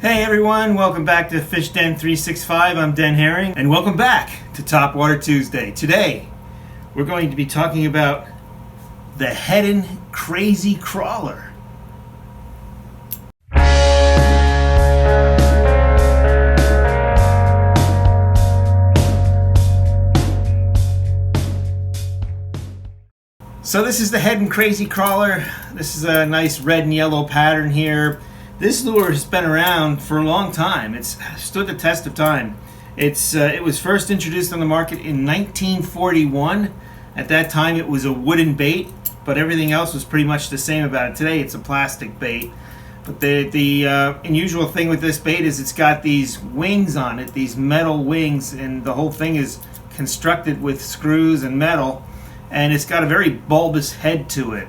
Hey everyone, welcome back to Fish Den 365. I'm Den Haring, and welcome back to Top Water Tuesday. Today, we're going to be talking about the Heddon Crazy Crawler. So this is the Heddon Crazy Crawler. This is a nice red and yellow pattern here. This lure has been around for a long time. It's stood the test of time. It was first introduced on the market in 1941. At that time it was a wooden bait, but everything else was pretty much the same about it. Today it's a plastic bait. But the unusual thing with this bait is it's got these wings on it, these metal wings, and the whole thing is constructed with screws and metal. And it's got a very bulbous head to it.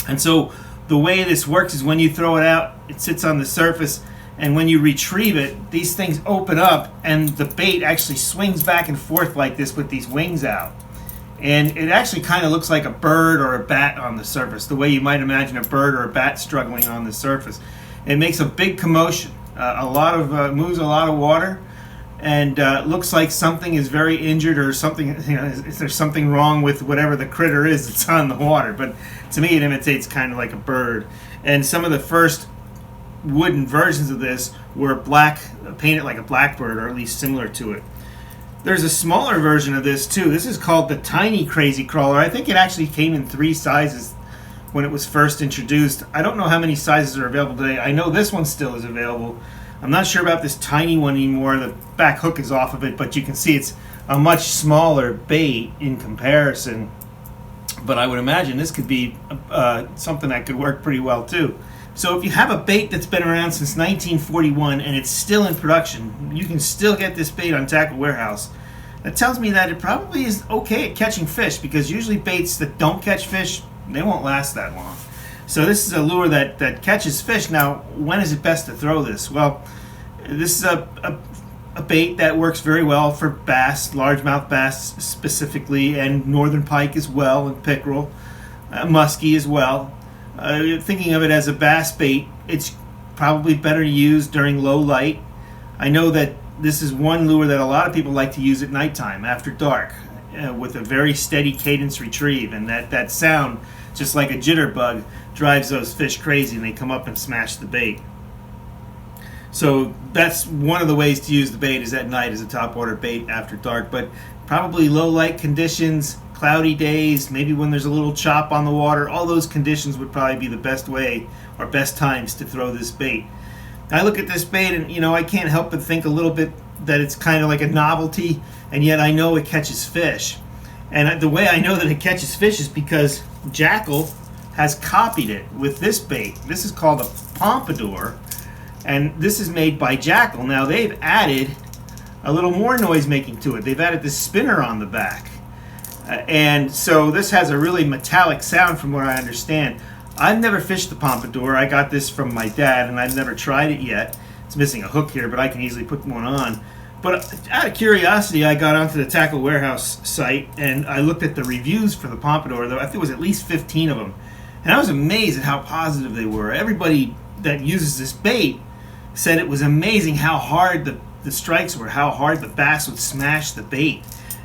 And so the way this works is when you throw it out, it sits on the surface, and when you retrieve it, these things open up and the bait actually swings back and forth like this with these wings out. And it actually kind of looks like a bird or a bat on the surface, the way you might imagine a bird or a bat struggling on the surface. It makes a big commotion, moves a lot of water, and looks like something is very injured or something, if there's something wrong with whatever the critter is that's on the water. But to me it imitates kind of like a bird. And some of the first wooden versions of this were painted like a blackbird, or at least similar to it. There's a smaller version of this too. This is called the Tiny Crazy Crawler. I think it actually came in 3 sizes when it was first introduced. I don't know how many sizes are available today. I know this one still is available. I'm not sure about this tiny one anymore. The back hook is off of it, but you can see it's a much smaller bait in comparison. But I would imagine this could be something that could work pretty well too. So if you have a bait that's been around since 1941 and it's still in production, you can still get this bait on Tackle Warehouse. That tells me that it probably is okay at catching fish, because usually baits that don't catch fish, they won't last that long. So this is a lure that catches fish. Now, when is it best to throw this? Well, this is a bait that works very well for bass, largemouth bass specifically, and northern pike as well, and pickerel, muskie as well. Thinking of it as a bass bait, it's probably better used during low light. I know that this is one lure that a lot of people like to use at nighttime, after dark, with a very steady cadence retrieve, and that sound, just like a jitterbug, drives those fish crazy and they come up and smash the bait. So that's one of the ways to use the bait, is at night as a topwater bait after dark. But probably low light conditions, cloudy days, maybe when there's a little chop on the water, all those conditions would probably be the best way or best times to throw this bait. I look at this bait and I can't help but think a little bit that it's kind of like a novelty, and yet I know it catches fish. And the way I know that it catches fish is because Jackal has copied it with this bait. This is called a Pompadour, and this is made by Jackal. Now they've added a little more noise making to it. They've added this spinner on the back. And so this has a really metallic sound from what I understand. I've never fished the Pompadour. I got this from my dad and I've never tried it yet. It's missing a hook here, but I can easily put one on. But out of curiosity, I got onto the Tackle Warehouse site and I looked at the reviews for the Pompadour. I think it was at least 15 of them. And I was amazed at how positive they were. Everybody that uses this bait said it was amazing how hard the strikes were, how hard the bass would smash the bait.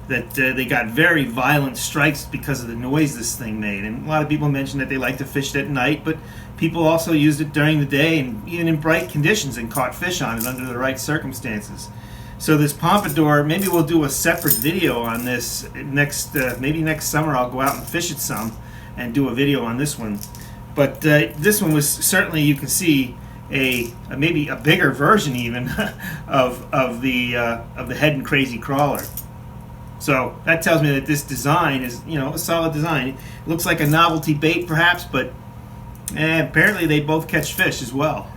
That they got very violent strikes because of the noise this thing made. And a lot of people mentioned that they like to fish it at night, but people also used it during the day and even in bright conditions and caught fish on it under the right circumstances. So this Pompadour, maybe we'll do a separate video on this maybe next summer. I'll go out and fish it some and do a video on this one. But this one was certainly, you can see, maybe a bigger version even of the Heddon Crazy Crawler. So that tells me that this design is, a solid design. It looks like a novelty bait perhaps, but apparently they both catch fish as well.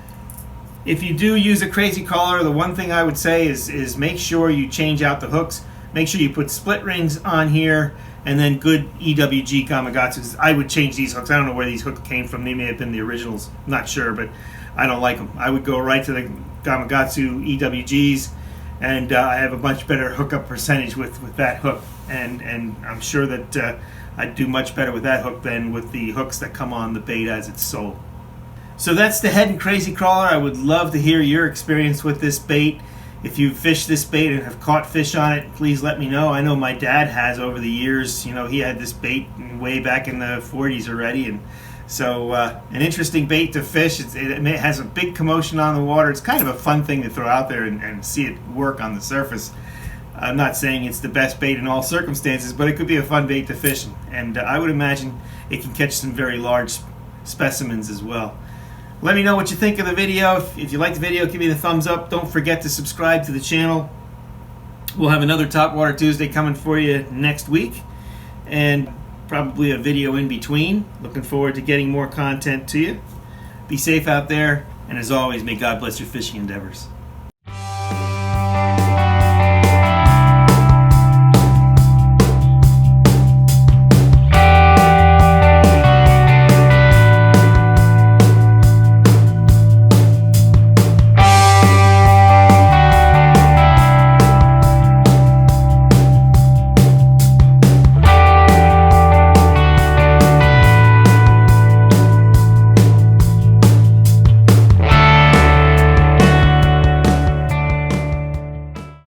If you do use a Crazy Crawler, the one thing I would say is make sure you change out the hooks. Make sure you put split rings on here, and then good EWG Gamakatsus. I would change these hooks. I don't know where these hooks came from. They may have been the originals. I'm not sure, but I don't like them. I would go right to the Gamakatsu EWGs, and I have a much better hookup percentage with that hook. And I'm sure that I'd do much better with that hook than with the hooks that come on the bait as it's sold. So that's the Heddon Crazy Crawler. I would love to hear your experience with this bait. If you fish this bait and have caught fish on it, please let me know. I know my dad has over the years. You know, he had this bait way back in the 40s already, and so an interesting bait to fish. It has a big commotion on the water. It's kind of a fun thing to throw out there and see it work on the surface. I'm not saying it's the best bait in all circumstances, but it could be a fun bait to fish, and I would imagine it can catch some very large specimens as well. Let me know what you think of the video. If you like the video, give me the thumbs up. Don't forget to subscribe to the channel. We'll have another Topwater Tuesday coming for you next week, and probably a video in between. Looking forward to getting more content to you. Be safe out there, and as always, may God bless your fishing endeavors.